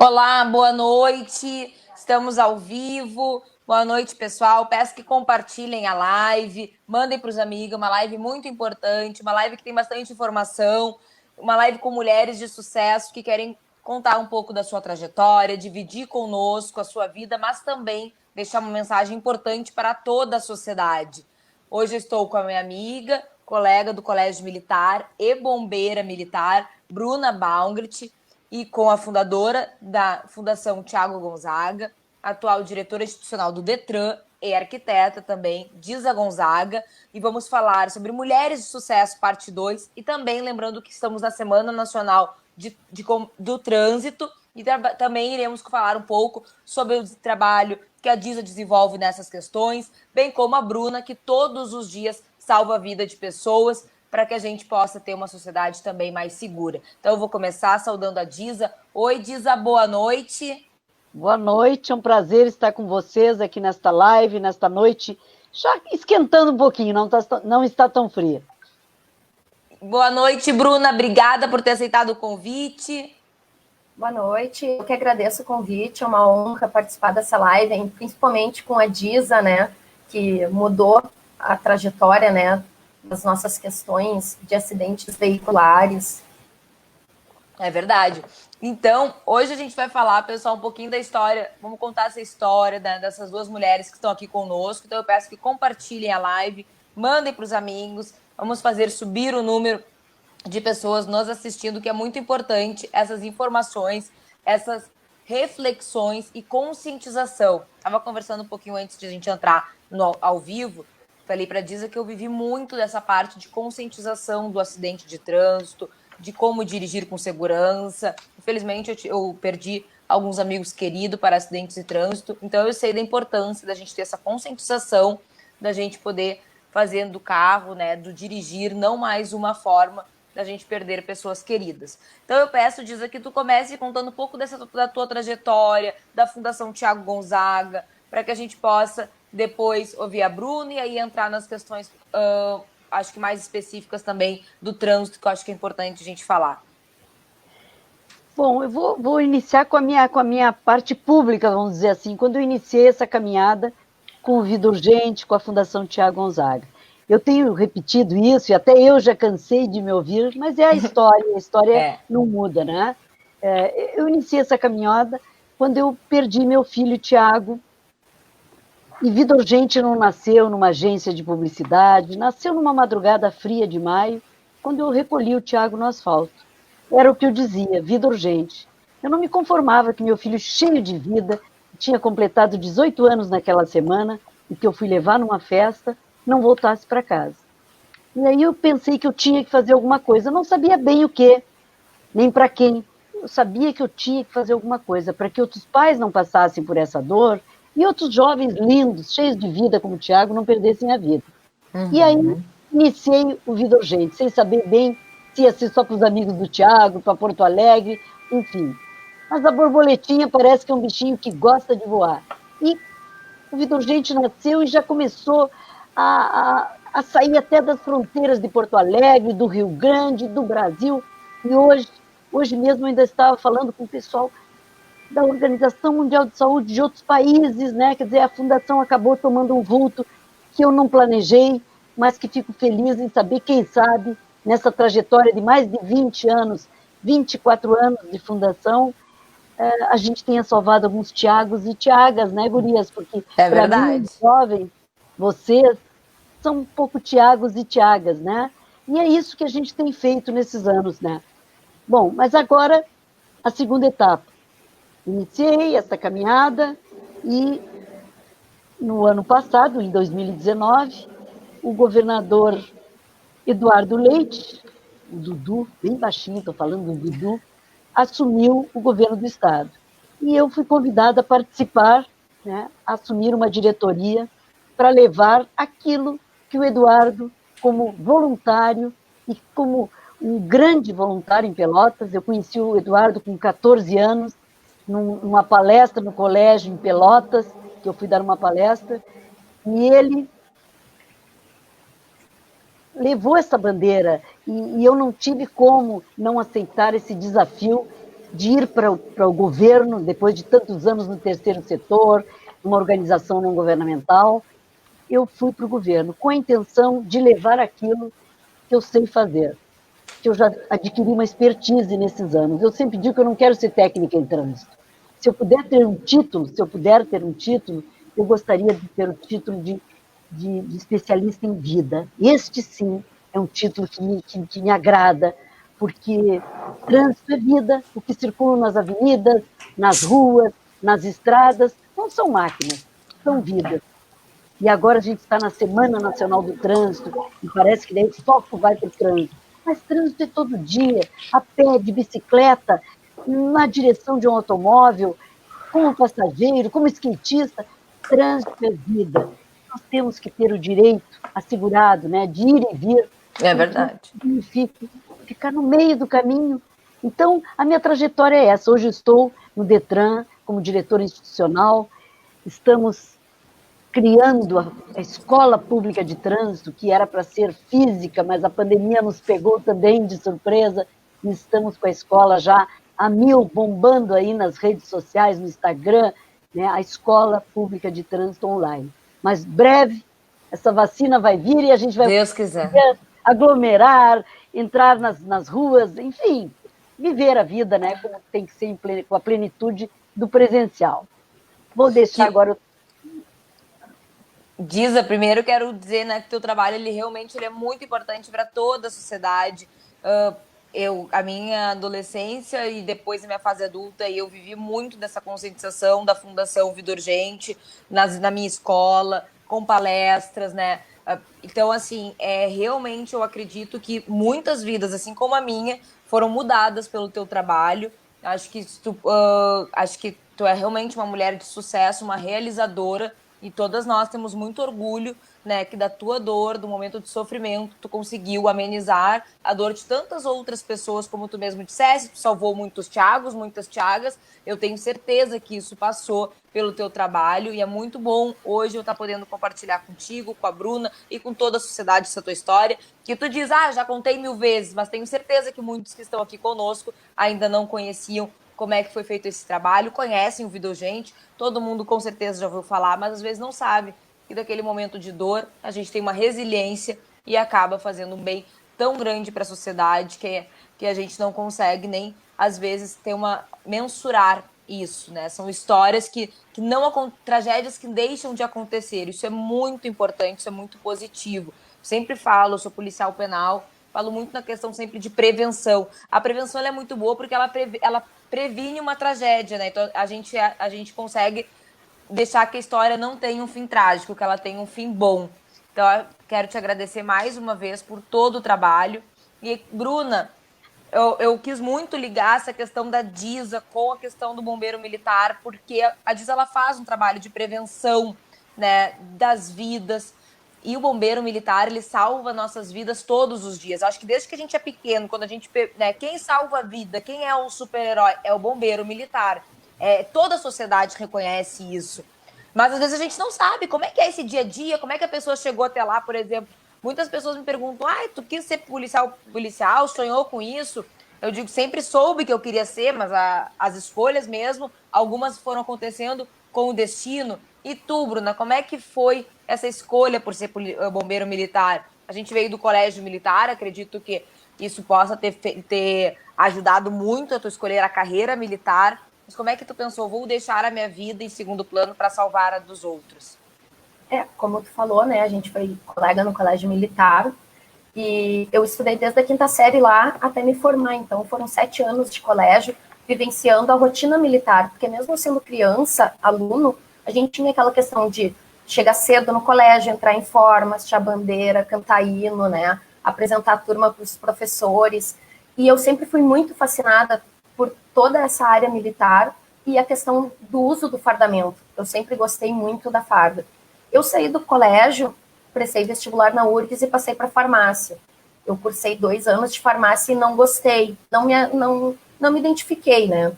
Olá, boa noite. Estamos ao vivo. Boa noite, pessoal. Peço que compartilhem a live, mandem para os amigos. Uma live muito importante, uma live que tem bastante informação, uma live com mulheres de sucesso que querem contar um pouco da sua trajetória, dividir conosco a sua vida, mas também deixar uma mensagem importante para toda a sociedade. Hoje eu estou com a minha amiga, colega do Colégio Militar e bombeira militar, Bruna Baumgart, e com a fundadora da Fundação Tiago Gonzaga, atual diretora institucional do Detran e arquiteta também, Disa Gonzaga, e vamos falar sobre Mulheres de Sucesso, parte 2, e também lembrando que estamos na Semana Nacional do Trânsito, e também iremos falar um pouco sobre o trabalho que a Disa desenvolve nessas questões, bem como a Bruna, que todos os dias salva a vida de pessoas, para que a gente possa ter uma sociedade também mais segura. Então, eu vou começar saudando a Disa. Oi, Disa, boa noite. Boa noite, é um prazer estar com vocês aqui nesta live, nesta noite, já esquentando um pouquinho, não está tão fria. Boa noite, Bruna, obrigada por ter aceitado o convite. Boa noite, eu que agradeço o convite, é uma honra participar dessa live, principalmente com a Disa, né, que mudou a trajetória, né, das nossas questões de acidentes veiculares. É verdade. Então, hoje a gente vai falar, pessoal, um pouquinho da história, vamos contar essa história dessas duas mulheres que estão aqui conosco. Então, eu peço que compartilhem a live, mandem para os amigos, vamos fazer subir o número de pessoas nos assistindo, que é muito importante essas informações, essas reflexões e conscientização. Estava conversando um pouquinho antes de a gente entrar ao vivo, falei para a Disa que eu vivi muito dessa parte de conscientização do acidente de trânsito, de como dirigir com segurança. Infelizmente, eu perdi alguns amigos queridos para acidentes de trânsito, então eu sei da importância da gente ter essa conscientização, da gente poder fazer do carro, né, do dirigir, não mais uma forma da gente perder pessoas queridas. Então eu peço, Disa, que tu comece contando um pouco da tua trajetória, da Fundação Tiago Gonzaga, para que a gente possa depois ouvir a Bruna e aí entrar nas questões, acho que mais específicas também do trânsito, que eu acho que é importante a gente falar. Bom, eu vou iniciar com a minha parte pública, vamos dizer assim, quando eu iniciei essa caminhada com o Vida Urgente, com a Fundação Tiago Gonzaga. Eu tenho repetido isso, e até eu já cansei de me ouvir, mas é a história não muda, né? Eu iniciei essa caminhada quando eu perdi meu filho Tiago, e Vida Urgente não nasceu numa agência de publicidade, nasceu numa madrugada fria de maio, quando eu recolhi o Tiago no asfalto. Era o que eu dizia, vida urgente. Eu não me conformava que meu filho, cheio de vida, tinha completado 18 anos naquela semana, e que eu fui levar numa festa, não voltasse para casa. E aí eu pensei que eu tinha que fazer alguma coisa. Eu não sabia bem o quê, nem para quem. Eu sabia que eu tinha que fazer alguma coisa para que outros pais não passassem por essa dor e outros jovens lindos, cheios de vida como o Tiago, não perdessem a vida. E aí iniciei o Vida Urgente, sem saber bem se ia ser só para os amigos do Tiago, para Porto Alegre, enfim. Mas a borboletinha parece que é um bichinho que gosta de voar. E o Vida Urgente nasceu e já começou a sair até das fronteiras de Porto Alegre, do Rio Grande, do Brasil. E hoje mesmo eu ainda estava falando com o pessoal da Organização Mundial de Saúde de outros países, né? Quer dizer, a fundação acabou tomando um vulto que eu não planejei, mas que fico feliz em saber, quem sabe, nessa trajetória de mais de 20 anos, 24 anos de fundação, a gente tenha salvado alguns Tiagos e Tiagas, né, gurias? Porque, para mim, jovens, vocês são um pouco Tiagos e Tiagas, né? E é isso que a gente tem feito nesses anos, né? Bom, mas agora, a segunda etapa. Iniciei essa caminhada e, no ano passado, em 2019, o governador Eduardo Leite, o Dudu, bem baixinho, estou falando do Dudu, assumiu o governo do Estado. E eu fui convidada a participar, né, a assumir uma diretoria para levar aquilo que o Eduardo, como voluntário e como um grande voluntário em Pelotas, eu conheci o Eduardo com 14 anos, numa palestra no colégio em Pelotas, que eu fui dar uma palestra, e ele levou essa bandeira, e eu não tive como não aceitar esse desafio de ir para o governo, depois de tantos anos no terceiro setor, numa organização não governamental, eu fui para o governo com a intenção de levar aquilo que eu sei fazer, que eu já adquiri uma expertise nesses anos. Eu sempre digo que eu não quero ser técnica em trânsito. Se eu puder ter um título, eu gostaria de ter o título de especialista em vida. Este, sim, é um título que me agrada, porque trânsito é vida, o que circula nas avenidas, nas ruas, nas estradas, não são máquinas, são vidas. E agora a gente está na Semana Nacional do Trânsito, e parece que daí o foco vai para o trânsito. Mas trânsito é todo dia, a pé, de bicicleta, na direção de um automóvel, como passageiro, como skatista. Trânsito é vida. Nós temos que ter o direito assegurado, né, de ir e vir. É verdade. Significa ficar no meio do caminho. Então, a minha trajetória é essa. Hoje estou no Detran como diretora institucional. Estamos criando a Escola Pública de Trânsito, que era para ser física, mas a pandemia nos pegou também de surpresa, e estamos com a escola já a mil, bombando aí nas redes sociais, no Instagram, né, a Escola Pública de Trânsito online. Mas breve, essa vacina vai vir e a gente vai Deus quiser. aglomerar, entrar nas ruas, enfim, viver a vida, né, como tem que ser com a plenitude do presencial. Vou deixar agora... Giza, primeiro eu quero dizer, né, que teu trabalho ele realmente ele é muito importante para toda a sociedade. A minha adolescência e depois a minha fase adulta, eu vivi muito dessa conscientização da Fundação Vida Urgente na minha escola, com palestras, né? Então, assim, realmente eu acredito que muitas vidas, assim como a minha, foram mudadas pelo teu trabalho. Acho que tu é realmente uma mulher de sucesso, uma realizadora, e todas nós temos muito orgulho, né, que da tua dor, do momento de sofrimento, tu conseguiu amenizar a dor de tantas outras pessoas, como tu mesmo disseste, tu salvou muitos Thiagos, muitas Thiagas. Eu tenho certeza que isso passou pelo teu trabalho, e é muito bom hoje eu estar podendo compartilhar contigo, com a Bruna e com toda a sociedade essa tua história, que tu diz, já contei 1000 vezes, mas tenho certeza que muitos que estão aqui conosco ainda não conheciam como é que foi feito esse trabalho, conhecem o Vida Urgente, todo mundo com certeza já ouviu falar, mas às vezes não sabe que daquele momento de dor a gente tem uma resiliência e acaba fazendo um bem tão grande para a sociedade que a gente não consegue nem, às vezes, mensurar isso, né? São histórias tragédias que deixam de acontecer. Isso é muito importante, isso é muito positivo. Sempre falo, eu sou policial penal, falo muito na questão sempre de prevenção. A prevenção ela é muito boa porque ela previne uma tragédia, né? Então a gente consegue deixar que a história não tenha um fim trágico, que ela tenha um fim bom. Então eu quero te agradecer mais uma vez por todo o trabalho. E, Bruna, eu quis muito ligar essa questão da Giza com a questão do bombeiro militar, porque a Giza ela faz um trabalho de prevenção, né, das vidas. E o bombeiro militar, ele salva nossas vidas todos os dias. Eu acho que desde que a gente é pequeno, quando a gente... né, quem salva a vida, quem é o super-herói? É o bombeiro militar. Toda a sociedade reconhece isso. Mas às vezes a gente não sabe como é que é esse dia a dia, como é que a pessoa chegou até lá, por exemplo. Muitas pessoas me perguntam, tu quis ser policial, sonhou com isso? Eu digo, sempre soube que eu queria ser, mas as escolhas mesmo, algumas foram acontecendo com o destino. E tu, Bruna, como é que foi essa escolha por ser bombeiro militar? A gente veio do colégio militar, acredito que isso possa ter ajudado muito a tu escolher a carreira militar. Mas como é que tu pensou, vou deixar a minha vida em segundo plano para salvar a dos outros? Como tu falou, né, a gente foi colega no colégio militar, e eu estudei desde a 5ª série lá até me formar, então foram 7 anos de colégio, vivenciando a rotina militar, porque mesmo sendo criança, aluno, a gente tinha aquela questão de chegar cedo no colégio, entrar em forma, hastear bandeira, cantar hino, né, apresentar a turma para os professores, e eu sempre fui muito fascinada por toda essa área militar e a questão do uso do fardamento. Eu sempre gostei muito da farda. Eu saí do colégio, prestei vestibular na URGS e passei para farmácia. Eu cursei 2 anos de farmácia e não gostei, não me identifiquei, né?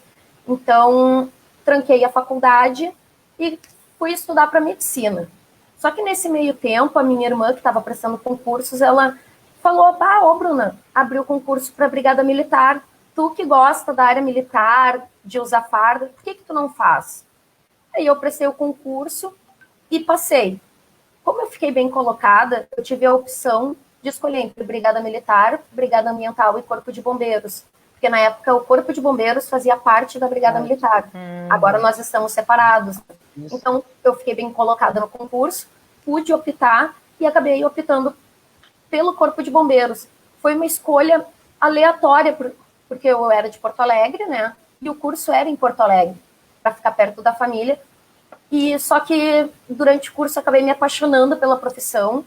Então, tranquei a faculdade e fui estudar para medicina. Só que nesse meio tempo, a minha irmã, que estava prestando concursos, ela falou, Bruna, abriu concurso para a Brigada Militar, tu que gosta da área militar, de usar farda, por que tu não faz? Aí eu prestei o concurso e passei. Como eu fiquei bem colocada, eu tive a opção de escolher entre Brigada Militar, Brigada Ambiental e Corpo de Bombeiros. Porque na época o Corpo de Bombeiros fazia parte da Brigada Militar. Agora nós estamos separados. Isso. Então eu fiquei bem colocada no concurso, pude optar e acabei optando pelo Corpo de Bombeiros. Foi uma escolha aleatória, porque eu era de Porto Alegre, né? E o curso era em Porto Alegre, para ficar perto da família. E só que durante o curso eu acabei me apaixonando pela profissão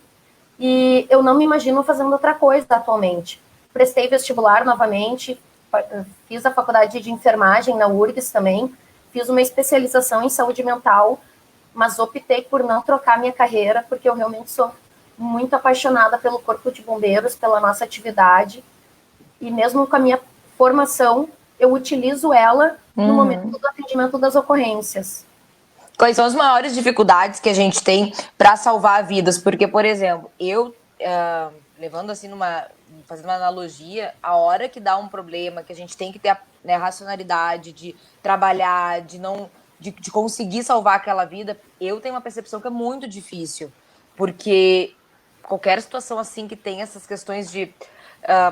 e eu não me imagino fazendo outra coisa atualmente. Prestei vestibular novamente, fiz a faculdade de enfermagem na URGS também, fiz uma especialização em saúde mental, mas optei por não trocar minha carreira, porque eu realmente sou muito apaixonada pelo Corpo de Bombeiros, pela nossa atividade, e mesmo com a minha formação, eu utilizo ela no momento do atendimento das ocorrências. Quais são as maiores dificuldades que a gente tem para salvar vidas? Porque, por exemplo, levando assim fazendo uma analogia, a hora que dá um problema, que a gente tem que ter a racionalidade de trabalhar, de conseguir salvar aquela vida, eu tenho uma percepção que é muito difícil. Porque qualquer situação assim que tem essas questões de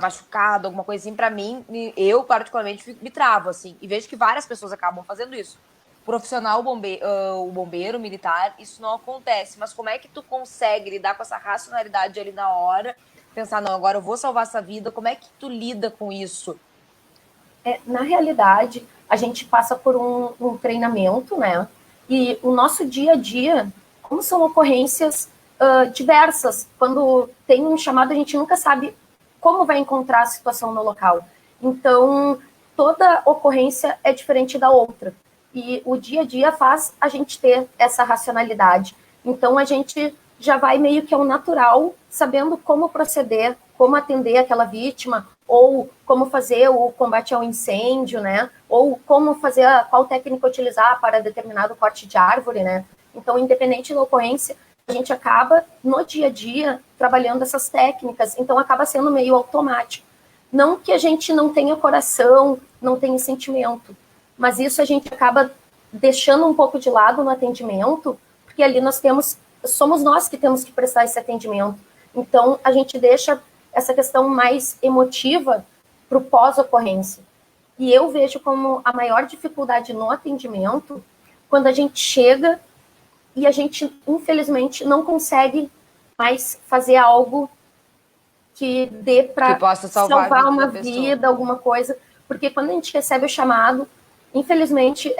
machucado, alguma coisa assim, para mim, eu particularmente me travo, assim, e vejo que várias pessoas acabam fazendo isso. Profissional, o bombeiro militar, isso não acontece. Mas como é que tu consegue lidar com essa racionalidade ali na hora? Pensar, não, agora eu vou salvar essa vida. Como é que tu lida com isso? Na realidade, a gente passa por um treinamento, né? E o nosso dia a dia, como são ocorrências diversas, quando tem um chamado, a gente nunca sabe como vai encontrar a situação no local. Então, toda ocorrência é diferente da outra. E o dia a dia faz a gente ter essa racionalidade. Então, a gente já vai meio que ao natural, sabendo como proceder, como atender aquela vítima, ou como fazer o combate ao incêndio, né? Ou como fazer, qual técnica utilizar para determinado corte de árvore, né? Então, independente da ocorrência, a gente acaba, no dia a dia, trabalhando essas técnicas. Então, acaba sendo meio automático. Não que a gente não tenha coração, não tenha sentimento, mas isso a gente acaba deixando um pouco de lado no atendimento, porque ali somos nós que temos que prestar esse atendimento. Então, a gente deixa essa questão mais emotiva para o pós-ocorrência. E eu vejo como a maior dificuldade no atendimento quando a gente chega e a gente, infelizmente, não consegue mais fazer algo que dê para salvar uma vida, alguma coisa. Porque quando a gente recebe o chamado, infelizmente,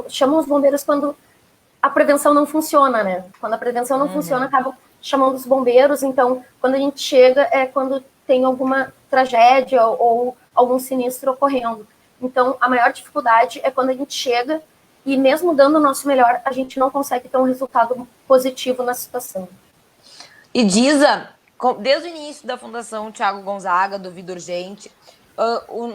chamam os bombeiros quando a prevenção não funciona, né? Quando a prevenção não funciona, acabam chamando os bombeiros. Então, quando a gente chega, é quando tem alguma tragédia ou algum sinistro ocorrendo. Então, a maior dificuldade é quando a gente chega e, mesmo dando o nosso melhor, a gente não consegue ter um resultado positivo na situação. E Disa, desde o início da Fundação Tiago Gonzaga, do Vida Urgente,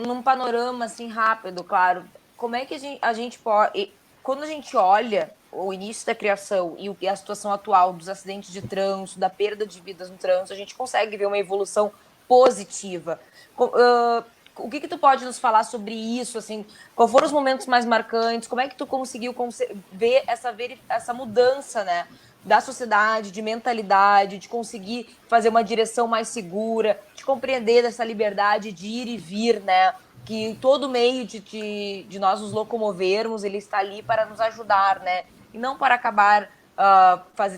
num panorama assim rápido, claro, como é que a gente pode... Quando a gente olha o início da criação e a situação atual dos acidentes de trânsito, da perda de vidas no trânsito, a gente consegue ver uma evolução positiva. O que tu pode nos falar sobre isso? Assim, quais foram os momentos mais marcantes? Como é que tu conseguiu ver essa mudança, né, da sociedade, de mentalidade, de conseguir fazer uma direção mais segura, de compreender essa liberdade de ir e vir, né? Que todo meio de nós nos locomovermos, ele está ali para nos ajudar, né? E não para acabar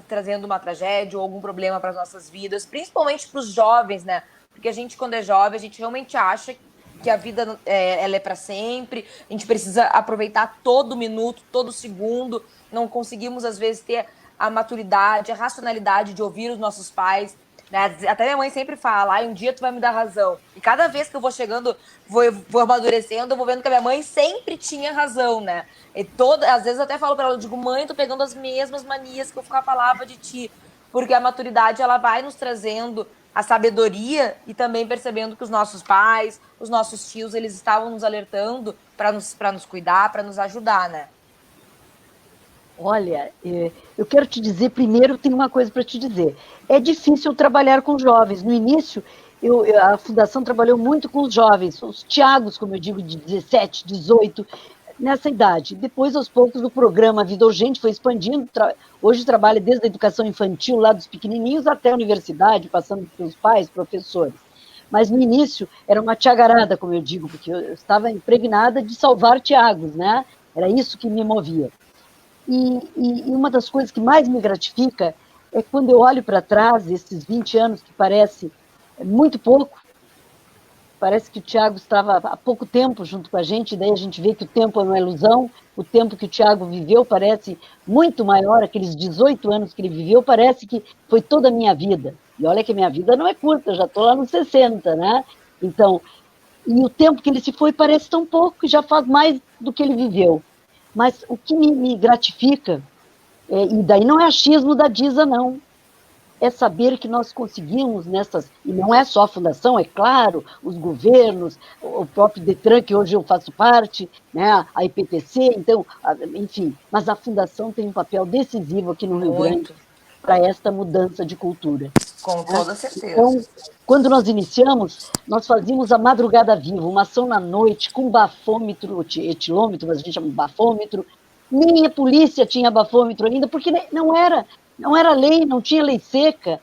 trazendo uma tragédia ou algum problema para as nossas vidas, principalmente para os jovens, né? Porque a gente, quando é jovem, a gente realmente acha que a vida ela é para sempre, a gente precisa aproveitar todo minuto, todo segundo, não conseguimos, às vezes, ter a maturidade, a racionalidade de ouvir os nossos pais, né? Até minha mãe sempre fala, um dia tu vai me dar razão. E cada vez que eu vou chegando, vou amadurecendo, eu vou vendo que a minha mãe sempre tinha razão, né? E às vezes eu até falo para ela, eu digo, mãe, tô pegando as mesmas manias que eu falava de ti. Porque a maturidade, ela vai nos trazendo a sabedoria e também percebendo que os nossos pais, os nossos tios, eles estavam nos alertando para nos cuidar, para nos ajudar, né? Olha, eu quero te dizer, primeiro tem uma coisa para te dizer. É difícil trabalhar com jovens. No início, A Fundação trabalhou muito com os jovens, os Tiagos, como eu digo, de 17, 18, nessa idade. Depois, aos poucos, o programa Vida Urgente foi expandindo. Hoje trabalha desde a educação infantil, lá dos pequenininhos, até a universidade, passando pelos pais, professores. Mas, no início, era uma tiagarada, como eu digo, porque eu estava impregnada de salvar Tiagos, né? Era isso que me movia. E uma das coisas que mais me gratifica é quando eu olho para trás, esses 20 anos que parece muito pouco, parece que o Tiago estava há pouco tempo junto com a gente, daí a gente vê que o tempo é uma ilusão, o tempo que o Tiago viveu parece muito maior, aqueles 18 anos que ele viveu, parece que foi toda a minha vida. E olha que a minha vida não é curta, eu já estou lá nos 60, né? Então, e o tempo que ele se foi parece tão pouco, que já faz mais do que ele viveu. Mas o que me gratifica, e daí não é achismo da Disa, não, é saber que nós conseguimos nessas, e não é só a Fundação, é claro, os governos, o próprio Detran, que hoje eu faço parte, né, a IPTC, então, enfim, mas a Fundação tem um papel decisivo aqui no Rio Grande para esta mudança de cultura. Com toda certeza. Então, quando nós iniciamos, nós fazíamos a Madrugada Viva, uma ação na noite, com bafômetro, etilômetro, mas a gente chama de bafômetro, nem a polícia tinha bafômetro ainda, porque não era lei, não tinha lei seca.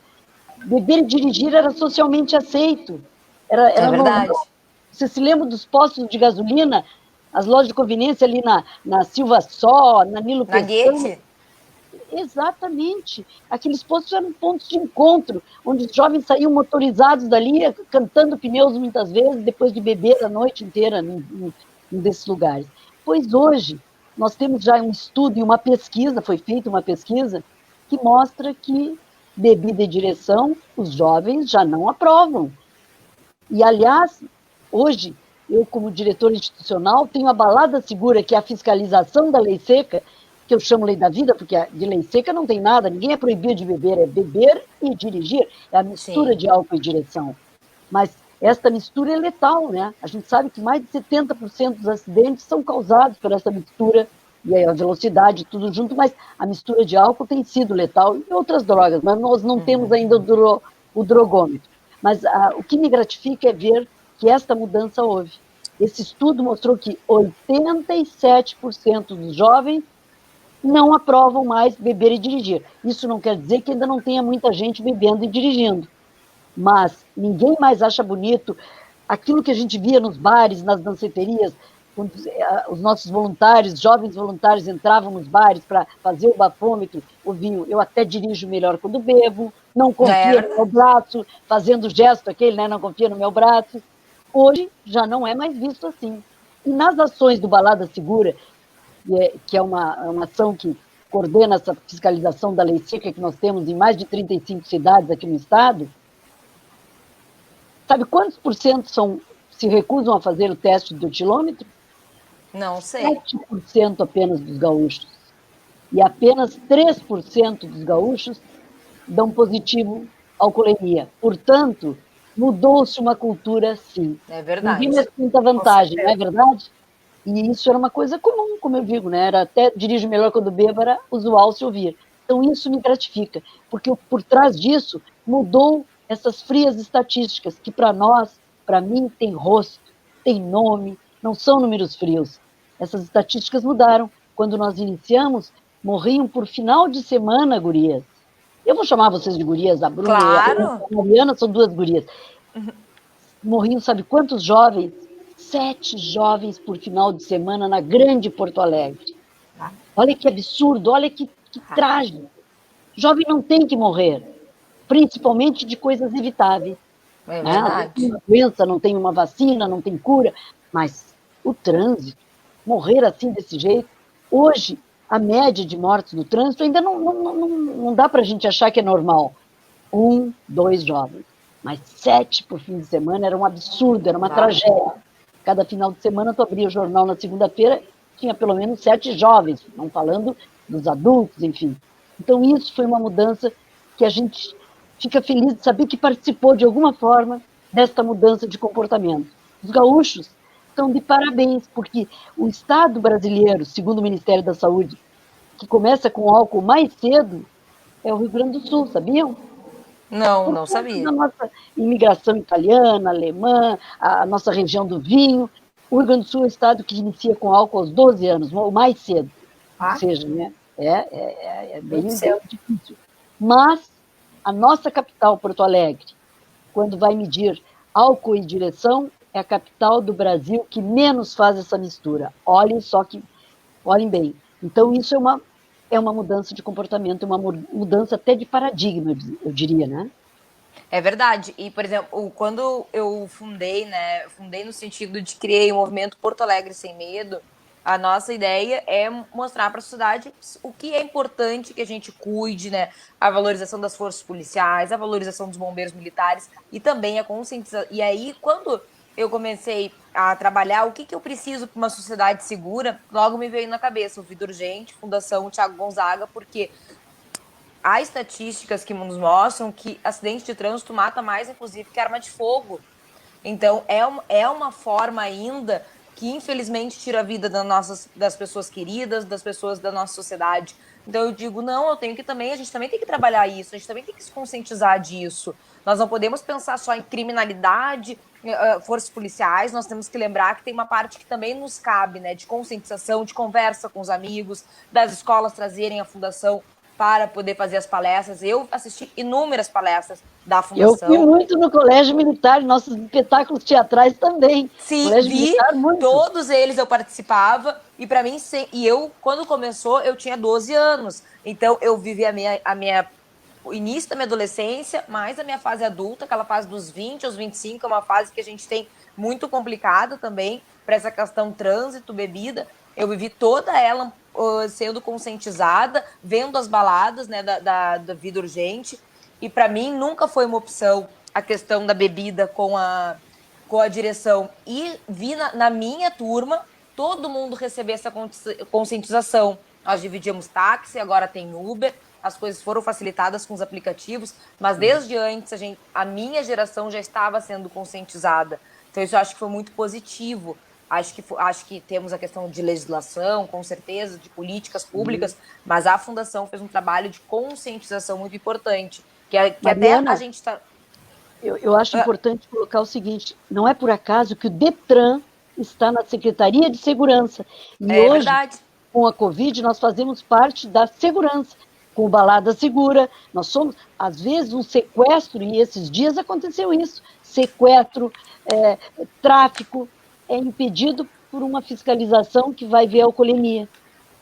Beber e dirigir era socialmente aceito. Era verdade. normal. Você se lembra dos postos de gasolina, as lojas de conveniência ali na Silva Só, na Nilo Peçanha? Exatamente. Aqueles postos eram pontos de encontro, onde os jovens saíam motorizados dali, cantando pneus muitas vezes, depois de beber a noite inteira num desses lugares. Pois hoje, nós temos já um estudo e uma pesquisa, foi feita uma pesquisa, que mostra que bebida e direção, os jovens já não aprovam. E, aliás, hoje, eu, como diretor institucional, tenho a Balada Segura, que é a fiscalização da lei seca, que eu chamo lei da vida, porque de lei seca não tem nada, ninguém é proibido de beber, é beber e dirigir, é a mistura de álcool e direção. Mas esta mistura é letal, né? A gente sabe que mais de 70% dos acidentes são causados por essa mistura, e aí a velocidade, tudo junto, mas a mistura de álcool tem sido letal, e outras drogas, mas nós não temos ainda o drogômetro. Mas o que me gratifica é ver que esta mudança houve. Esse estudo mostrou que 87% dos jovens não aprovam mais beber e dirigir. Isso não quer dizer que ainda não tenha muita gente bebendo e dirigindo, mas ninguém mais acha bonito aquilo que a gente via nos bares, nas danceterias, quando os nossos voluntários, jovens voluntários entravam nos bares para fazer o bafômetro, ouviam, eu até dirijo melhor quando bebo, não confia no meu braço, fazendo o gesto aquele, né, não confia no meu braço. Hoje já não é mais visto assim. E nas ações do Balada Segura, que é uma ação que coordena essa fiscalização da lei seca que nós temos em mais de 35 cidades aqui no estado, sabe quantos por cento se recusam a fazer o teste do etilômetro? Não sei. 7% apenas dos gaúchos. E apenas 3% dos gaúchos dão positivo à alcoolemia. Portanto, mudou-se uma cultura, sim. É verdade. Ninguém mais tem muita vantagem, não é verdade? E isso era uma coisa comum, como eu digo, né? Era até dirige melhor quando bêbado, era usual se ouvir. Então isso me gratifica, porque por trás disso mudou essas frias estatísticas, que para nós, para mim, tem rosto, tem nome, não são números frios. Essas estatísticas mudaram. Quando nós iniciamos, morriam por final de semana, gurias. Eu vou chamar vocês de gurias, a Bruna e a Mariana são duas gurias. Morriam, sabe quantos jovens? 7 jovens por final de semana na grande Porto Alegre. Olha que absurdo, olha que trágico. Jovem não tem que morrer, principalmente de coisas evitáveis. É verdade. Não tem uma doença, não tem uma vacina, não tem cura, mas o trânsito, morrer assim desse jeito, hoje a média de mortes no trânsito ainda não dá para a gente achar que é normal. 1, 2 jovens, mas 7 por fim de semana era um absurdo, era uma tragédia. Cada final de semana, tu abria o jornal na segunda-feira, tinha pelo menos 7 jovens, não falando dos adultos, enfim. Então, isso foi uma mudança que a gente fica feliz de saber que participou, de alguma forma, desta mudança de comportamento. Os gaúchos estão de parabéns, porque o Estado brasileiro, segundo o Ministério da Saúde, que começa com álcool mais cedo, é o Rio Grande do Sul, sabiam? Não, Por não conta sabia. da nossa imigração italiana, alemã, a nossa região do vinho. O Rio Grande do Sul é o estado que inicia com álcool aos 12 anos, ou mais cedo. Ou Tá? seja, né, Muito bem, bem cedo. difícil. Mas a nossa capital, Porto Alegre, quando vai medir álcool e direção, é a capital do Brasil que menos faz essa mistura. Olhem bem. Então, isso é uma mudança de comportamento, uma mudança até de paradigma, eu diria, né? É verdade. E, por exemplo, quando eu fundei, né? Fundei no sentido de criar o movimento Porto Alegre Sem Medo. A nossa ideia é mostrar para a sociedade o que é importante que a gente cuide, né? A valorização das forças policiais, a valorização dos bombeiros militares e também a conscientização. E aí, quando eu comecei a trabalhar o que eu preciso para uma sociedade segura, logo me veio na cabeça o Vida Urgente, Fundação Thiago Gonzaga, porque há estatísticas que nos mostram que acidente de trânsito mata mais, inclusive, que arma de fogo. Então, é uma forma ainda que, infelizmente, tira a vida das pessoas queridas, das pessoas da nossa sociedade. Então, eu digo, não, eu tenho que também, a gente também tem que trabalhar isso, a gente também tem que se conscientizar disso. Nós não podemos pensar só em criminalidade, forças policiais, nós temos que lembrar que tem uma parte que também nos cabe, né, de conscientização, de conversa com os amigos, das escolas trazerem a fundação para poder fazer as palestras. Eu assisti inúmeras palestras da Eu fui fundação. muito no Colégio Militar, nossos espetáculos teatrais também. Sim, Colégio vi Militar, muito. todos eles, eu participava e para mim e eu quando começou eu tinha 12 anos. Então eu vivi o início da minha adolescência, mais a minha fase adulta, aquela fase dos 20 aos 25, é uma fase que a gente tem muito complicada também para essa questão trânsito, bebida. Eu vivi toda ela sendo conscientizada, vendo as baladas, né, da vida urgente. E para mim nunca foi uma opção a questão da bebida com a direção. E vi na minha turma todo mundo receber essa conscientização. Nós dividíamos táxi, agora tem Uber, as coisas foram facilitadas com os aplicativos, mas desde antes a minha geração já estava sendo conscientizada. Então isso eu acho que foi muito positivo. Acho que temos a questão de legislação, com certeza, de políticas públicas, mas a Fundação fez um trabalho de conscientização muito importante, que até a Mariana, gente está... eu acho importante colocar o seguinte: não é por acaso que o Detran está na Secretaria de Segurança. E É hoje, verdade. com a Covid, nós fazemos parte da segurança. Com Balada Segura, nós somos, às vezes, um sequestro, e esses dias aconteceu isso: sequestro, tráfico, é impedido por uma fiscalização que vai ver a alcoolemia,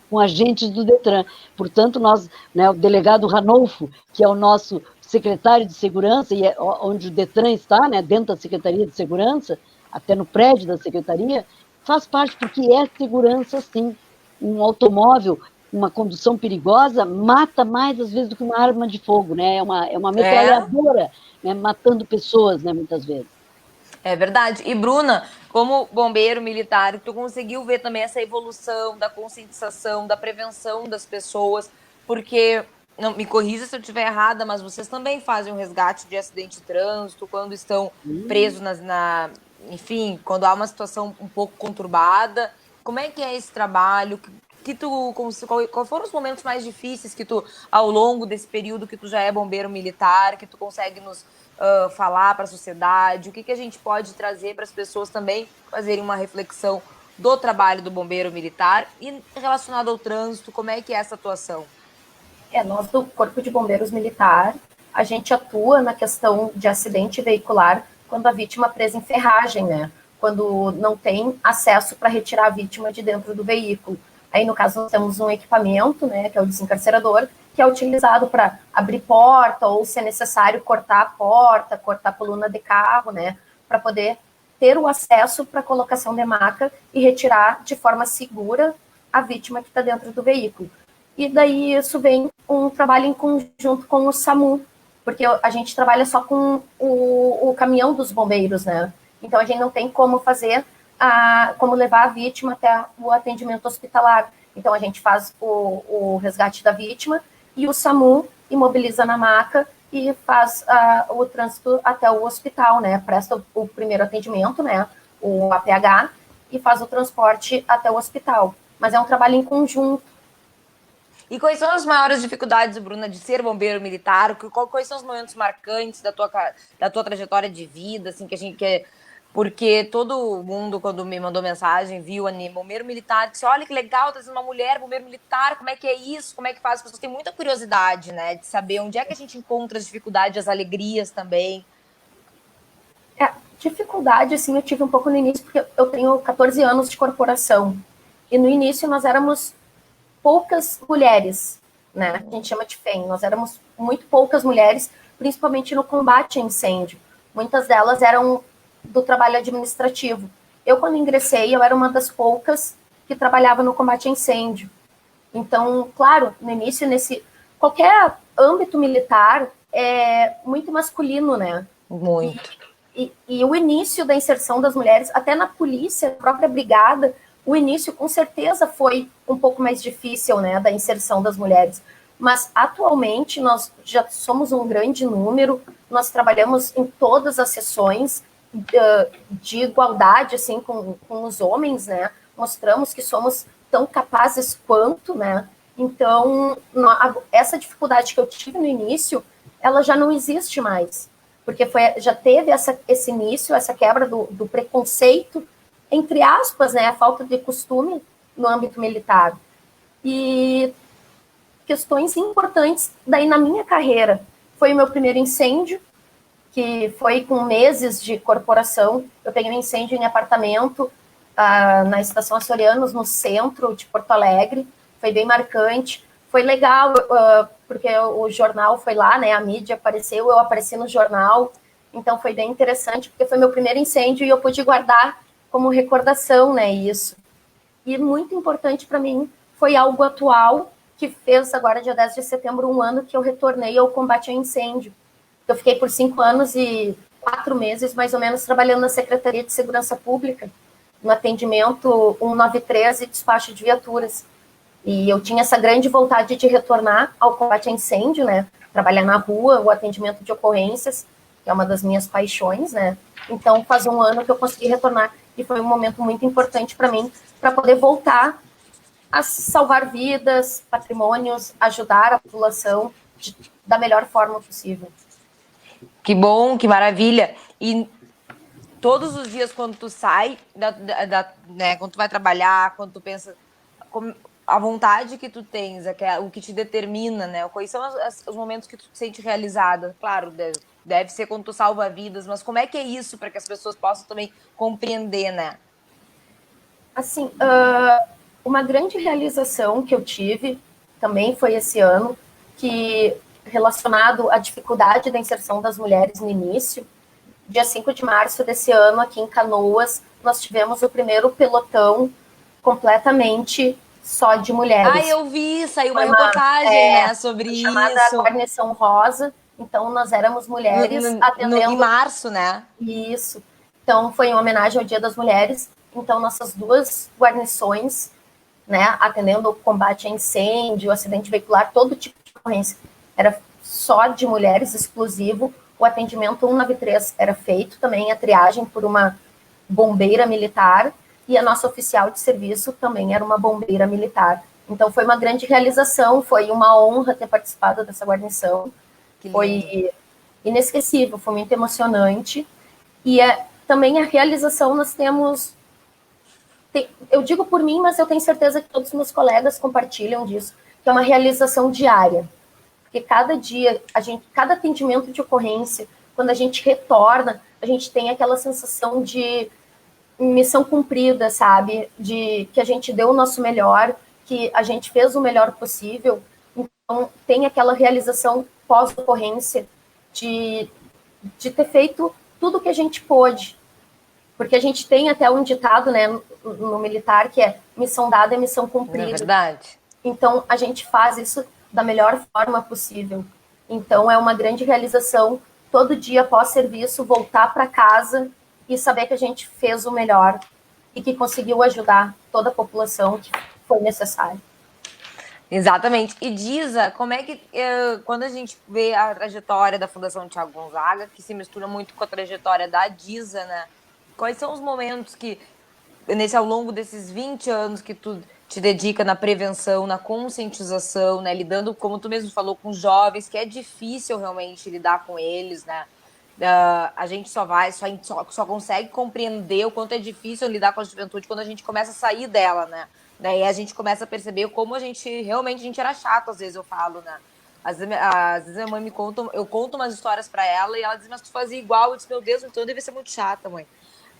com agentes do Detran. Portanto, nós, né, o delegado Ranolfo, que é o nosso secretário de segurança, e onde o Detran está, né, dentro da Secretaria de Segurança, até no prédio da Secretaria, faz parte, porque é segurança, sim. Um automóvel, uma condução perigosa, mata mais, às vezes, do que uma arma de fogo, né? É uma É, metralhadora, né, matando pessoas, né, muitas vezes. é verdade. E, Bruna, como bombeiro militar, tu conseguiu ver também essa evolução da conscientização, da prevenção das pessoas, porque, não me corrija se eu estiver errada, mas vocês também fazem um resgate de acidente de trânsito quando estão presos enfim, quando há uma situação um pouco conturbada. Como é que é esse trabalho? Qual foram os momentos mais difíceis que tu, ao longo desse período que tu já é bombeiro militar, que tu consegue nos falar para a sociedade? O que a gente pode trazer para as pessoas também fazerem uma reflexão do trabalho do bombeiro militar e relacionado ao trânsito, como é que é essa atuação? Nós do Corpo de Bombeiros Militar, a gente atua na questão de acidente veicular quando a vítima é presa em ferragem, né? Quando não tem acesso para retirar a vítima de dentro do veículo. Aí, no caso, nós temos um equipamento, né, que é o desencarcerador, que é utilizado para abrir porta ou, se é necessário, cortar a porta, cortar a coluna de carro, né, para poder ter o acesso para colocação de maca e retirar de forma segura a vítima que está dentro do veículo. E daí isso vem um trabalho em conjunto com o SAMU, porque a gente trabalha só com o caminhão dos bombeiros, né? Então a gente não tem como fazer, como levar a vítima até o atendimento hospitalar. Então a gente faz o resgate da vítima e o SAMU imobiliza na maca e faz o trânsito até o hospital, né? Presta o primeiro atendimento, né? O APH, e faz o transporte até o hospital. Mas é um trabalho em conjunto. E quais são as maiores dificuldades, Bruna, de ser bombeiro militar? Quais são os momentos marcantes da tua trajetória de vida, assim, que a gente quer... Porque todo mundo, quando me mandou mensagem, viu a bombeiro militar, disse, olha que legal, trazer uma mulher bombeiro militar, como é que é isso? Como é que faz? As pessoas têm muita curiosidade, né, de saber onde é que a gente encontra as dificuldades, as alegrias também. Dificuldade, assim, eu tive um pouco no início, porque eu tenho 14 anos de corporação. E no início nós éramos poucas mulheres, né? A gente chama de FEM. Nós éramos muito poucas mulheres, principalmente no combate a incêndio. Muitas delas eram do trabalho administrativo. Eu, quando ingressei, eu era uma das poucas que trabalhava no combate a incêndio. Então, claro, no início, qualquer âmbito militar é muito masculino, né? Muito. E o início da inserção das mulheres, até na polícia, a própria brigada, o início com certeza foi um pouco mais difícil, né, da inserção das mulheres. Mas atualmente nós já somos um grande número, nós trabalhamos em todas as sessões de igualdade, assim, com os homens, né, mostramos que somos tão capazes quanto, né, então essa dificuldade que eu tive no início, ela já não existe mais, porque já teve esse início, essa quebra do preconceito, entre aspas, né, a falta de costume no âmbito militar. E questões importantes daí na minha carreira. Foi o meu primeiro incêndio, que foi com meses de corporação. Eu peguei um incêndio em apartamento na Estação Açorianos, no centro de Porto Alegre. Foi bem marcante. Foi legal, porque o jornal foi lá, né, a mídia apareceu, eu apareci no jornal. Então foi bem interessante, porque foi meu primeiro incêndio e eu pude guardar como recordação, né, isso. E muito importante para mim foi algo atual, que fez agora, dia 10 de setembro, um ano que eu retornei ao combate a incêndio. Eu fiquei por 5 anos e 4 meses, mais ou menos, trabalhando na Secretaria de Segurança Pública, no atendimento 193 e despacho de viaturas. E eu tinha essa grande vontade de retornar ao combate a incêndio, né, trabalhar na rua, o atendimento de ocorrências, que é uma das minhas paixões, né. Então, faz um ano que eu consegui retornar e foi um momento muito importante para mim, para poder voltar a salvar vidas, patrimônios, ajudar a população da melhor forma possível. Que bom, que maravilha. E todos os dias, quando tu sai, né, quando tu vai trabalhar, quando tu pensa, a vontade que tu tens, o que te determina, né? Quais são os momentos que tu te sente realizada? Claro, deve ser quando tu salva vidas, mas como é que é isso para que as pessoas possam também compreender, né? Assim, uma grande realização que eu tive também foi esse ano, que relacionado à dificuldade da inserção das mulheres no início, dia 5 de março desse ano, aqui em Canoas, nós tivemos o primeiro pelotão completamente só de mulheres. Eu vi, saiu uma reportagem, né, sobre chamada isso. Guarnição Rosa. Então, nós éramos mulheres atendendo... Em março, né? Isso. Então, foi em homenagem ao Dia das Mulheres. Então, nossas duas guarnições, né, atendendo o combate a incêndio, acidente veicular, todo tipo de ocorrência, era só de mulheres, exclusivo. O atendimento 193 era feito também, a triagem por uma bombeira militar, e a nossa oficial de serviço também era uma bombeira militar. Então, foi uma grande realização, foi uma honra ter participado dessa guarnição. Foi inesquecível, foi muito emocionante. E também a realização nós temos... Eu digo por mim, mas eu tenho certeza que todos os meus colegas compartilham disso, que é uma realização diária. Porque cada dia, cada atendimento de ocorrência, quando a gente retorna, a gente tem aquela sensação de missão cumprida, sabe? De que a gente deu o nosso melhor, que a gente fez o melhor possível. Então, tem aquela realização pós-ocorrência de ter feito tudo o que a gente pôde. Porque a gente tem até um ditado, né, no militar, que é missão dada é missão cumprida. É verdade. Então, a gente faz isso da melhor forma possível. Então, é uma grande realização, todo dia após serviço, voltar para casa e saber que a gente fez o melhor e que conseguiu ajudar toda a população que foi necessário. Exatamente. E Disa, como é que, quando a gente vê a trajetória da Fundação Thiago Gonzaga, que se mistura muito com a trajetória da Disa, né? Quais são os momentos que, ao longo desses 20 anos que tu te dedica na prevenção, na conscientização, né? Lidando, como tu mesmo falou, com jovens, que é difícil realmente lidar com eles, né? A gente só consegue compreender o quanto é difícil lidar com a juventude quando a gente começa a sair dela, né? Daí a gente começa a perceber como a gente era chato, às vezes eu falo, né? Às vezes a mãe me conta, eu conto umas histórias pra ela e ela diz, mas tu fazia igual. Eu disse, meu Deus, então eu devia ser muito chata, mãe.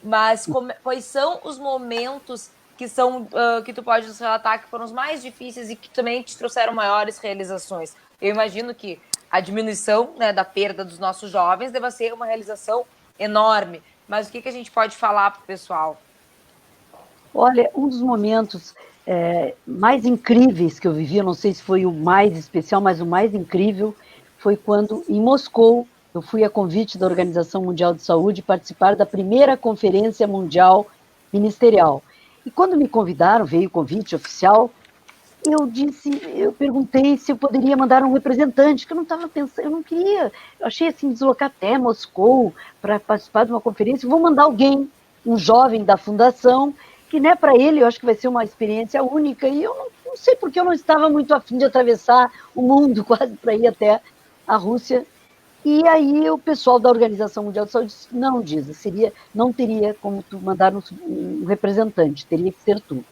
Mas quais são os momentos que tu pode nos relatar que foram os mais difíceis e que também te trouxeram maiores realizações? Eu imagino que a diminuição, né, da perda dos nossos jovens deva ser uma realização enorme. Mas o que a gente pode falar para o pessoal? Olha, um dos momentos mais incríveis que eu vivi, eu não sei se foi o mais especial, mas o mais incrível foi quando, em Moscou, eu fui a convite da Organização Mundial de Saúde participar da primeira Conferência Mundial Ministerial. E quando me convidaram, veio o convite oficial, eu perguntei se eu poderia mandar um representante, que eu não estava pensando, eu não queria, eu achei assim, deslocar até Moscou para participar de uma conferência, vou mandar alguém, um jovem da fundação, que né, para ele eu acho que vai ser uma experiência única, e eu não sei porque eu não estava muito afim de atravessar o mundo quase para ir até a Rússia. E aí o pessoal da Organização Mundial de Saúde disse, não, Disa, não teria como tu mandar um representante, teria que ser tu.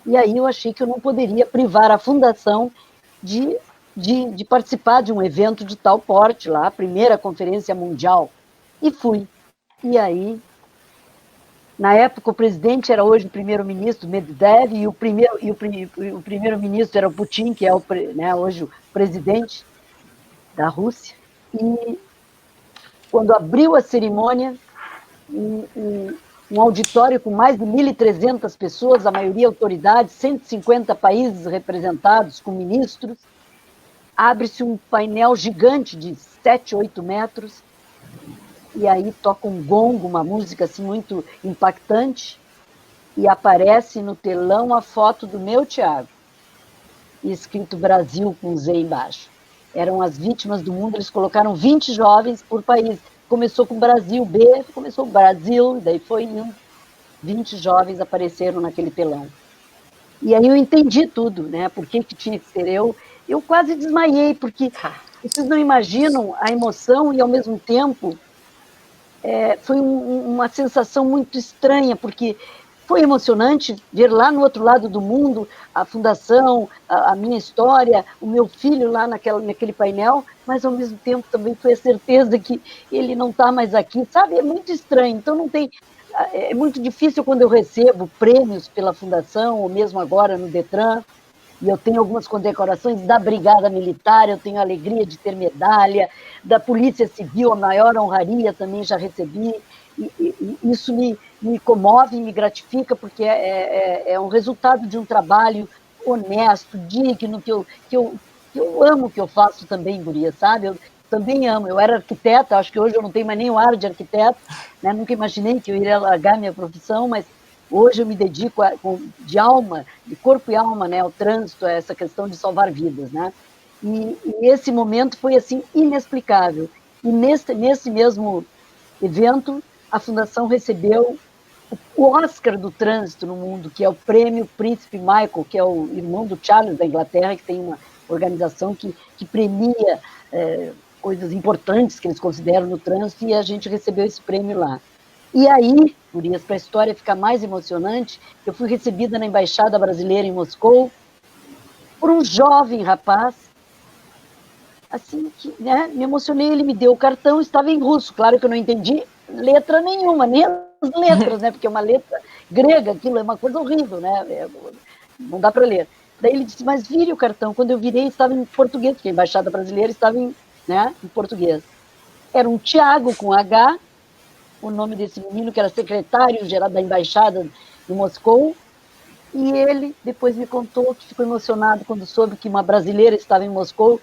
E aí eu achei que eu não poderia privar a fundação de participar de um evento de tal porte lá, a primeira conferência mundial. E fui. E aí, na época, o presidente era hoje o primeiro-ministro Medvedev, e o primeiro-ministro era o Putin, que é hoje o presidente da Rússia. E quando abriu a cerimônia, um auditório com mais de 1.300 pessoas, a maioria autoridades, 150 países representados, com ministros. Abre-se um painel gigante de 7, 8 metros, e aí toca um gongo, uma música assim muito impactante, e aparece no telão a foto do meu Tiago, e escrito Brasil com Z embaixo. Eram as vítimas do mundo, eles colocaram 20 jovens por país. Começou com Brasil B, começou o Brasil, daí foi 20 jovens apareceram naquele telão. E aí eu entendi tudo, né? Por que tinha que ser eu. Eu quase desmaiei, porque vocês não imaginam a emoção e, ao mesmo tempo, foi uma sensação muito estranha, porque foi emocionante ver lá no outro lado do mundo a fundação, a minha história, o meu filho lá naquele painel, mas ao mesmo tempo também foi a certeza que ele não está mais aqui, sabe? É muito estranho, então não tem... É muito difícil quando eu recebo prêmios pela fundação, ou mesmo agora no Detran, e eu tenho algumas condecorações da Brigada Militar, eu tenho a alegria de ter medalha, da Polícia Civil, a maior honraria também já recebi, e isso me comove e me gratifica, porque é um resultado de um trabalho honesto, digno, que eu amo o que eu faço também, guria, sabe? Eu também amo, eu era arquiteta, acho que hoje eu não tenho mais nem o ar de arquiteta, né? Nunca imaginei que eu iria largar minha profissão, mas hoje eu me dedico de alma, de corpo e alma, né, ao trânsito, a essa questão de salvar vidas, né? E esse momento foi, assim, inexplicável. E nesse mesmo evento, a Fundação recebeu o Oscar do trânsito no mundo, que é o Prêmio Príncipe Michael, que é o irmão do Charles da Inglaterra, que tem uma organização que premia coisas importantes que eles consideram no trânsito, e a gente recebeu esse prêmio lá. E aí, Gurias, para a história ficar mais emocionante, eu fui recebida na Embaixada Brasileira em Moscou por um jovem rapaz, assim, que né, me emocionei, ele me deu o cartão, estava em russo, claro que eu não entendi letra nenhuma, nem as letras, né, porque é uma letra grega, aquilo é uma coisa horrível, né, não dá para ler. Daí ele disse, mas vire o cartão. Quando eu virei, estava em português, porque a Embaixada Brasileira estava em português. Era um Tiago com H, o nome desse menino, que era secretário-geral da Embaixada de Moscou, e ele depois me contou que ficou emocionado quando soube que uma brasileira estava em Moscou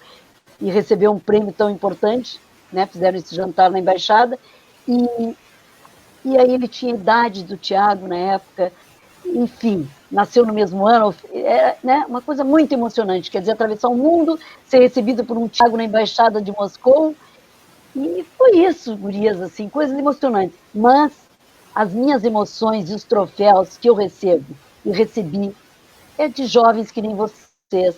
e recebeu um prêmio tão importante, né? Fizeram esse jantar na Embaixada, e aí ele tinha a idade do Tiago na época, enfim, nasceu no mesmo ano, né? Uma coisa muito emocionante, quer dizer, atravessar o mundo, ser recebido por um Tiago na Embaixada de Moscou. E foi isso, gurias, assim, coisas emocionantes. Mas as minhas emoções e os troféus que eu recebo e recebi é de jovens que nem vocês.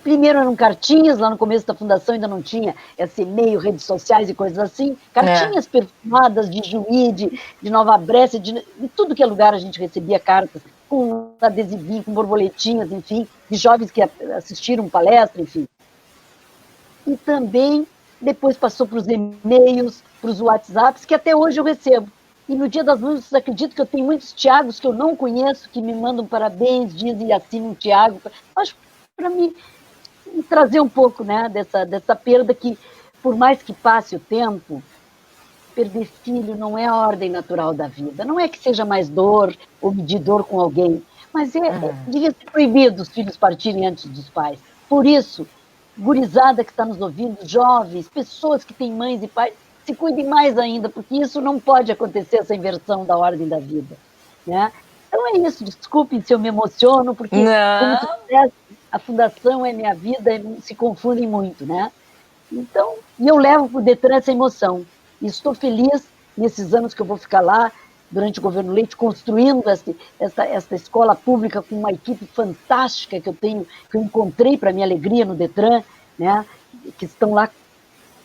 Primeiro eram cartinhas, lá no começo da fundação ainda não tinha esse e-mail, redes sociais e coisas assim. Cartinhas perfumadas de Juí, de Nova Brécia, de tudo que é lugar a gente recebia cartas, com adesivinho, com borboletinhas, enfim, de jovens que assistiram palestra, enfim. E também depois passou para os e-mails, para os WhatsApps, que até hoje eu recebo. E no Dia das Mães, vocês acreditam que eu tenho muitos Tiagos que eu não conheço, que me mandam parabéns, dizem e assinam um Tiago. Acho para mim trazer um pouco, né, dessa perda que, por mais que passe o tempo, perder filho não é a ordem natural da vida. Não é que seja mais dor ou medir dor com alguém, mas devia ser proibido os filhos partirem antes dos pais. Por isso, gurizada que está nos ouvindo, jovens, pessoas que têm mães e pais, se cuidem mais ainda, porque isso não pode acontecer, essa inversão da ordem da vida. Né? Então é isso, desculpem se eu me emociono, porque, como tu disseste, a fundação é minha vida, se confundem muito, né? Então, e eu levo para o Detran essa emoção. E estou feliz nesses anos que eu vou ficar lá, durante o governo Leite, construindo essa escola pública com uma equipe fantástica que eu tenho, que eu encontrei para minha alegria no Detran, né? Que estão lá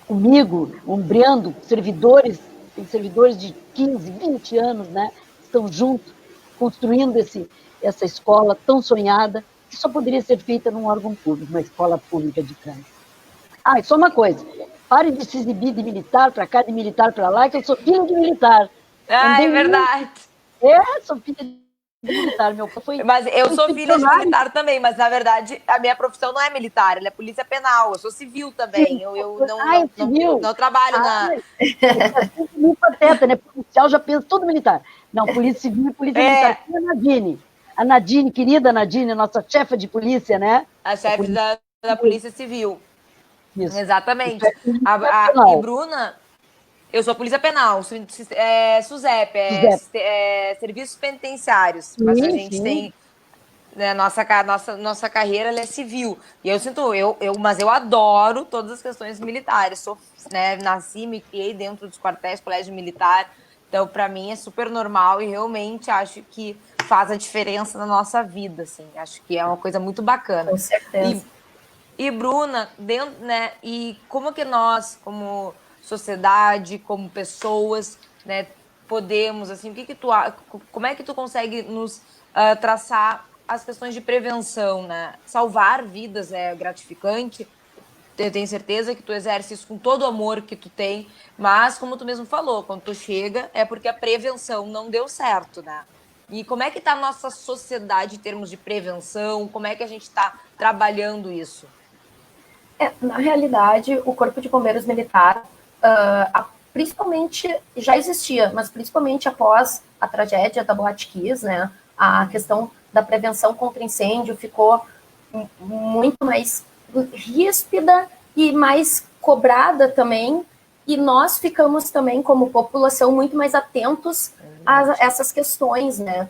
comigo, ombreando, servidores, tem servidores de 15, 20 anos, né? Estão juntos, construindo essa escola tão sonhada, que só poderia ser feita num órgão público, uma escola pública de trânsito. Ah, e só uma coisa, pare de se exibir de militar para cá, de militar para lá, que eu sou filha de militar. Ah, é verdade. Sou filha de militar, meu pai foi. Mas eu sou filha de militar também, mas na verdade a minha profissão não é militar, ela é polícia penal, eu sou civil também. Sim. Eu não trabalho na. É muito pateta, né? Policial já pensa tudo militar. Não, polícia civil e polícia militar. E a Nadine? A Nadine, querida Nadine, nossa chefe de polícia, né? A chefe da Polícia Civil. Isso. Exatamente. E Bruna, eu sou polícia penal, SUSEP, Serviços Penitenciários. Mas a gente tem. Né, nossa carreira ela é civil. E eu sinto, mas eu adoro todas as questões militares. Nasci, me criei dentro dos quartéis, colégio militar. Então, para mim, é super normal e realmente acho que faz a diferença na nossa vida, assim. Acho que é uma coisa muito bacana. Com certeza. E Bruna, né, e como que nós, como sociedade, como pessoas, né, podemos, assim, como é que tu consegue nos traçar as questões de prevenção, né? Salvar vidas é gratificante. Eu tenho certeza que tu exerce isso com todo o amor que tu tem, mas como tu mesmo falou, quando tu chega é porque a prevenção não deu certo, né? E como é que está a nossa sociedade em termos de prevenção? Como é que a gente está trabalhando isso? Na realidade, o Corpo de Bombeiros Militar, principalmente, já existia, mas principalmente após a tragédia da Boate Kiss, né? A questão da prevenção contra incêndio ficou muito mais ríspida e mais cobrada também, e nós ficamos também, como população, muito mais atentos a essas questões, né?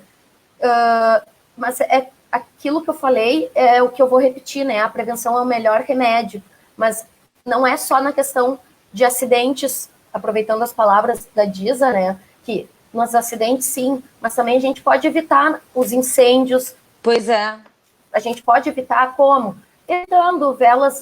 Mas é aquilo que eu falei, é o que eu vou repetir, né? A prevenção é o melhor remédio, mas não é só na questão de acidentes, aproveitando as palavras da Disa, né? Que nos acidentes, sim, mas também a gente pode evitar os incêndios. Pois é. A gente pode evitar como? Evitando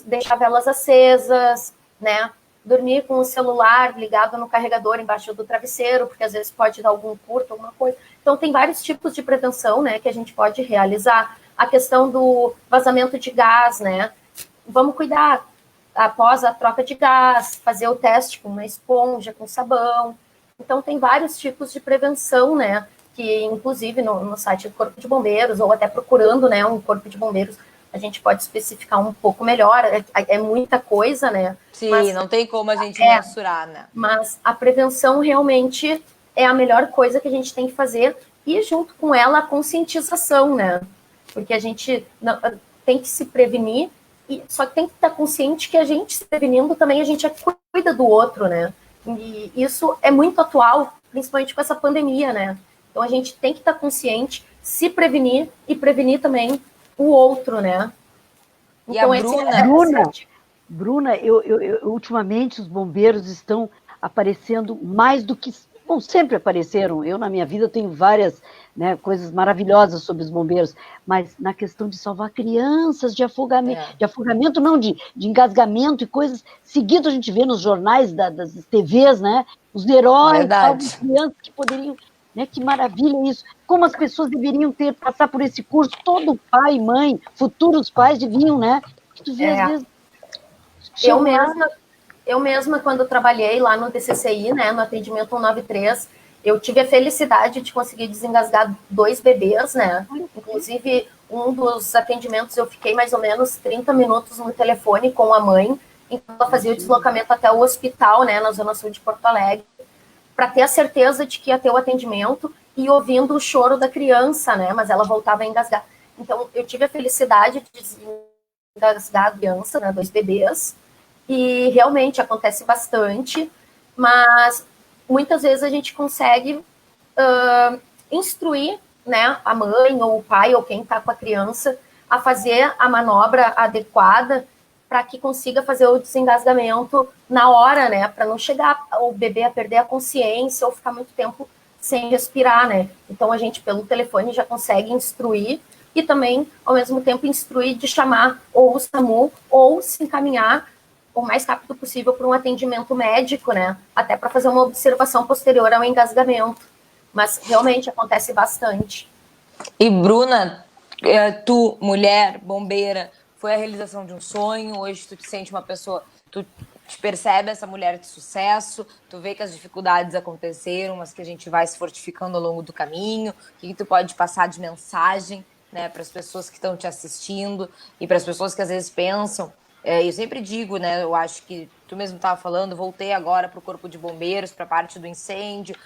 deixar velas acesas, né? Dormir com o celular ligado no carregador embaixo do travesseiro, porque às vezes pode dar algum curto, alguma coisa. Então, tem vários tipos de prevenção, né, que a gente pode realizar. A questão do vazamento de gás, né? Vamos cuidar após a troca de gás, fazer o teste com uma esponja, com sabão. Então, tem vários tipos de prevenção, né? Que, inclusive, no site do Corpo de Bombeiros, ou até procurando, né, um Corpo de Bombeiros, a gente pode especificar um pouco melhor. É muita coisa, né? Sim, mas não tem como a gente mensurar, né? Mas a prevenção realmente é a melhor coisa que a gente tem que fazer, e junto com ela a conscientização, né? Porque a gente tem que se prevenir, só que tem que estar consciente que a gente se prevenindo também a gente cuida do outro, né? E isso é muito atual, principalmente com essa pandemia, né? Então a gente tem que estar consciente, se prevenir e prevenir também o outro, né? E então, a Bruna, ultimamente os bombeiros estão aparecendo mais do que Bom, sempre apareceram. Eu, na minha vida, tenho várias, né, coisas maravilhosas sobre os bombeiros, mas na questão de salvar crianças de afogamento não, de engasgamento e coisas. Seguido a gente vê nos jornais das TVs, né? Os heróis salvam Verdade. crianças que poderiam. Né, que maravilha isso! Como as pessoas deveriam passar por esse curso, todo pai, mãe, futuros pais deviam, né? Porque tu vê, às vezes, Eu chegam lá. mesma, eu mesma, quando trabalhei lá no DCCI, né, no atendimento 193, eu tive a felicidade de conseguir desengasgar 2 bebês, né? Inclusive, um dos atendimentos eu fiquei mais ou menos 30 minutos no telefone com a mãe, enquanto ela fazia o deslocamento até o hospital, né, na Zona Sul de Porto Alegre, para ter a certeza de que ia ter o atendimento e ouvindo o choro da criança, né? Mas ela voltava a engasgar. Então, eu tive a felicidade de desengasgar a criança, né, 2 bebês, e realmente acontece bastante, mas muitas vezes a gente consegue instruir, né, a mãe ou o pai ou quem está com a criança a fazer a manobra adequada para que consiga fazer o desengasgamento na hora, né, para não chegar o bebê a perder a consciência ou ficar muito tempo sem respirar, né. Então a gente pelo telefone já consegue instruir e também ao mesmo tempo instruir de chamar ou o SAMU ou se encaminhar o mais rápido possível para um atendimento médico, né? Até para fazer uma observação posterior ao engasgamento. Mas realmente acontece bastante. E Bruna, tu, mulher, bombeira, foi a realização de um sonho, hoje tu te sente uma pessoa, tu te percebe essa mulher de sucesso, tu vê que as dificuldades aconteceram, mas que a gente vai se fortificando ao longo do caminho, o que tu pode passar de mensagem, né, para as pessoas que estão te assistindo e para as pessoas que às vezes pensam. Eu sempre digo, né? Eu acho que tu mesmo estava falando, voltei agora para o Corpo de Bombeiros, para a parte do incêndio,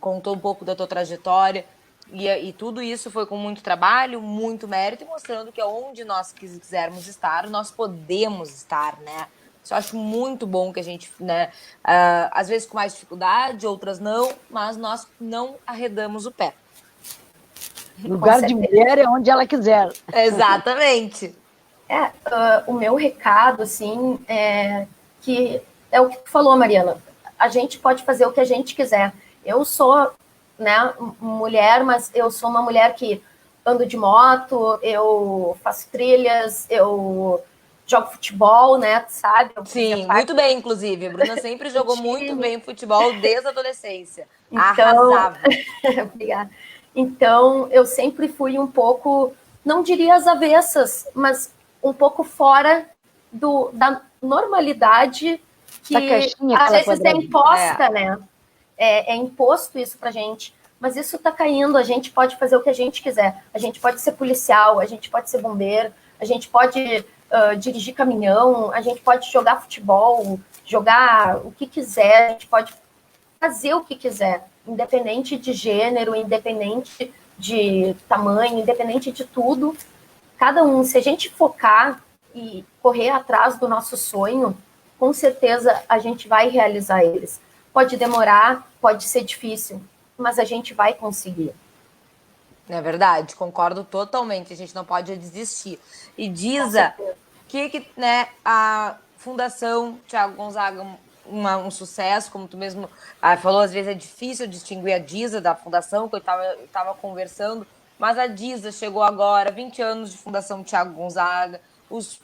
contou um pouco da tua trajetória. E tudo isso foi com muito trabalho, muito mérito, e mostrando que onde nós quisermos estar, nós podemos estar, né? Isso eu acho muito bom que a gente, né? Às vezes com mais dificuldade, outras não, mas nós não arredamos o pé. Lugar de mulher é onde ela quiser. Exatamente. O meu recado, assim, que é o que tu falou, Mariana. A gente pode fazer o que a gente quiser. Eu sou, né, mulher, mas eu sou uma mulher que ando de moto, eu faço trilhas, eu jogo futebol, né, sabe? Sim, muito bem, inclusive. A Bruna sempre jogou muito bem futebol desde a adolescência. Então, arrasava. obrigada. Então, eu sempre fui um pouco, não diria às avessas, mas um pouco fora da normalidade que às vezes é imposta, né? É imposto isso pra gente. Mas isso tá caindo, a gente pode fazer o que a gente quiser. A gente pode ser policial, a gente pode ser bombeiro, a gente pode dirigir caminhão, a gente pode jogar futebol, jogar o que quiser, a gente pode fazer o que quiser, independente de gênero, independente de tamanho, independente de tudo. Cada um, se a gente focar e correr atrás do nosso sonho, com certeza a gente vai realizar eles. Pode demorar, pode ser difícil, mas a gente vai conseguir. É verdade, concordo totalmente. A gente não pode desistir. E Diza, que né, a Fundação Tiago Gonzaga, um sucesso, como tu mesmo falou, às vezes é difícil distinguir a Diza da Fundação, que eu estava conversando, mas a Diza chegou agora, 20 anos de Fundação Tiago Gonzaga,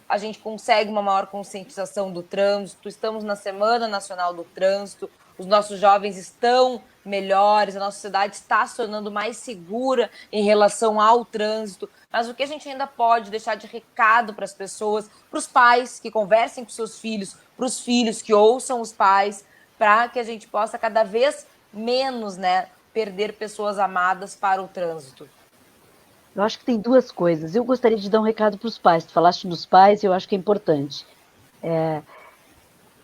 a gente consegue uma maior conscientização do trânsito, estamos na Semana Nacional do Trânsito, os nossos jovens estão melhores, a nossa cidade está se tornando mais segura em relação ao trânsito, mas o que a gente ainda pode deixar de recado para as pessoas, para os pais que conversem com seus filhos, para os filhos que ouçam os pais, para que a gente possa cada vez menos, né, perder pessoas amadas para o trânsito? Eu acho que tem duas coisas. Eu gostaria de dar um recado para os pais. Tu falaste dos pais, eu acho que é importante.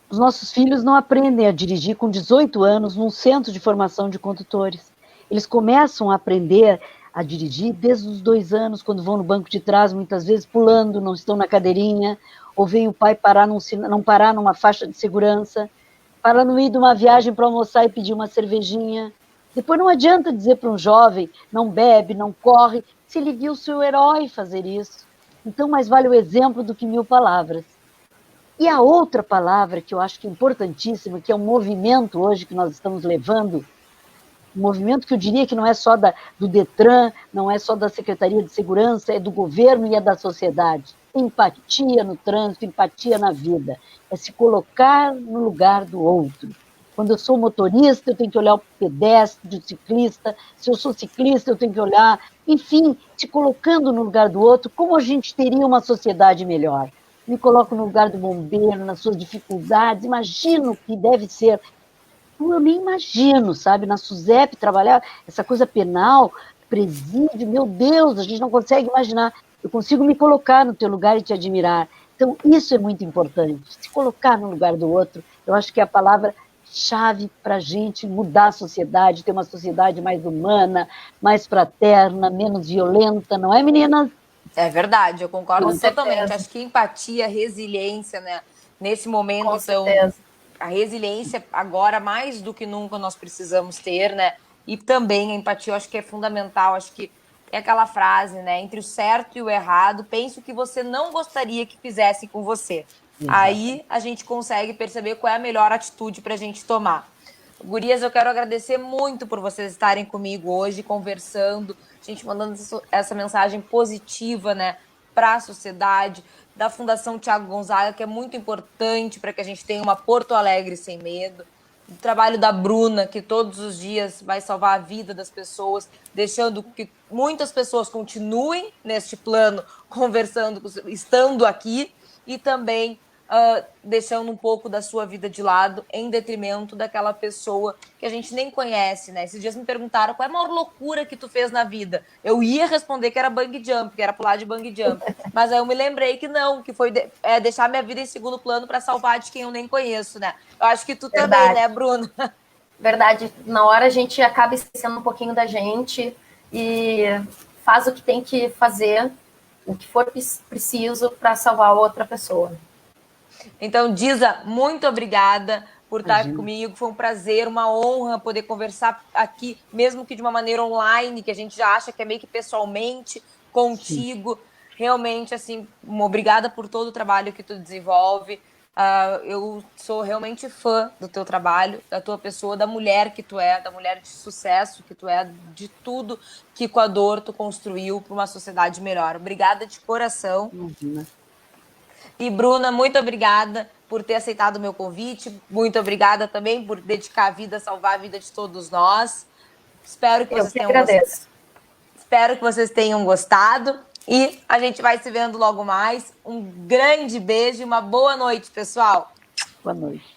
Os nossos filhos não aprendem a dirigir com 18 anos num centro de formação de condutores. Eles começam a aprender a dirigir desde os 2 anos, quando vão no banco de trás, muitas vezes pulando, não estão na cadeirinha, ou vem o pai não parar numa faixa de segurança, para no meio de uma viagem para almoçar e pedir uma cervejinha. Depois não adianta dizer para um jovem, não bebe, não corre, se ele viu o seu herói fazer isso. Então, mais vale o exemplo do que 1000 palavras. E a outra palavra que eu acho que é importantíssima, que é um movimento hoje que nós estamos levando Um movimento que eu diria que não é só do Detran, não é só da Secretaria de Segurança, é do governo e é da sociedade. Empatia no trânsito, empatia na vida. É se colocar no lugar do outro. Quando eu sou motorista, eu tenho que olhar o pedestre, o ciclista. Se eu sou ciclista, eu tenho que olhar... Enfim, se colocando no lugar do outro, como a gente teria uma sociedade melhor? Me coloco no lugar do bombeiro, nas suas dificuldades, imagino que deve ser. Eu nem imagino, sabe? Na SUSEP trabalhar essa coisa penal, presídio, meu Deus, a gente não consegue imaginar. Eu consigo me colocar no teu lugar e te admirar. Então, isso é muito importante, se colocar no lugar do outro. Eu acho que é a palavra-chave para a gente mudar a sociedade, ter uma sociedade mais humana, mais fraterna, menos violenta, não é, meninas? É verdade, eu concordo Com totalmente. certeza. Acho que empatia, resiliência, né? Nesse momento Com tão. certeza. A resiliência agora, mais do que nunca, nós precisamos ter, né? E também a empatia, eu acho que é fundamental. Acho que é aquela frase, né? Entre o certo e o errado, pense o que você não gostaria que fizessem com você. Exato. Aí a gente consegue perceber qual é a melhor atitude para a gente tomar. Gurias, eu quero agradecer muito por vocês estarem comigo hoje, conversando, a gente mandando essa mensagem positiva, né, para a sociedade, da Fundação Tiago Gonzaga, que é muito importante para que a gente tenha uma Porto Alegre sem medo. O trabalho da Bruna, que todos os dias vai salvar a vida das pessoas, deixando que muitas pessoas continuem neste plano, conversando, estando aqui, e também deixando um pouco da sua vida de lado em detrimento daquela pessoa que a gente nem conhece, né? Esses dias me perguntaram qual é a maior loucura que tu fez na vida. Eu ia responder que era bungee jump, que era pular de bungee jump, mas aí eu me lembrei que não, que foi deixar minha vida em segundo plano para salvar de quem eu nem conheço, né? Eu acho que tu também, Verdade. né, Bruno? Verdade. Na hora a gente acaba esquecendo um pouquinho da gente e faz o que tem que fazer, o que for preciso para salvar outra pessoa. Então, Disa, muito obrigada por estar aqui Imagina. comigo. Foi um prazer, uma honra poder conversar aqui, mesmo que de uma maneira online, que a gente já acha que é meio que pessoalmente, Sim. contigo. Realmente, assim, obrigada por todo o trabalho que tu desenvolve. Eu sou realmente fã do teu trabalho, da tua pessoa, da mulher que tu é, da mulher de sucesso que tu é, de tudo que com a dor tu construiu para uma sociedade melhor. Obrigada de coração. Imagina. E, Bruna, muito obrigada por ter aceitado o meu convite. Muito obrigada também por dedicar a vida, salvar a vida de todos nós. Espero que Eu vocês que tenham gostado. agradeço. Espero que vocês tenham gostado. E a gente vai se vendo logo mais. Um grande beijo e uma boa noite, pessoal. Boa noite.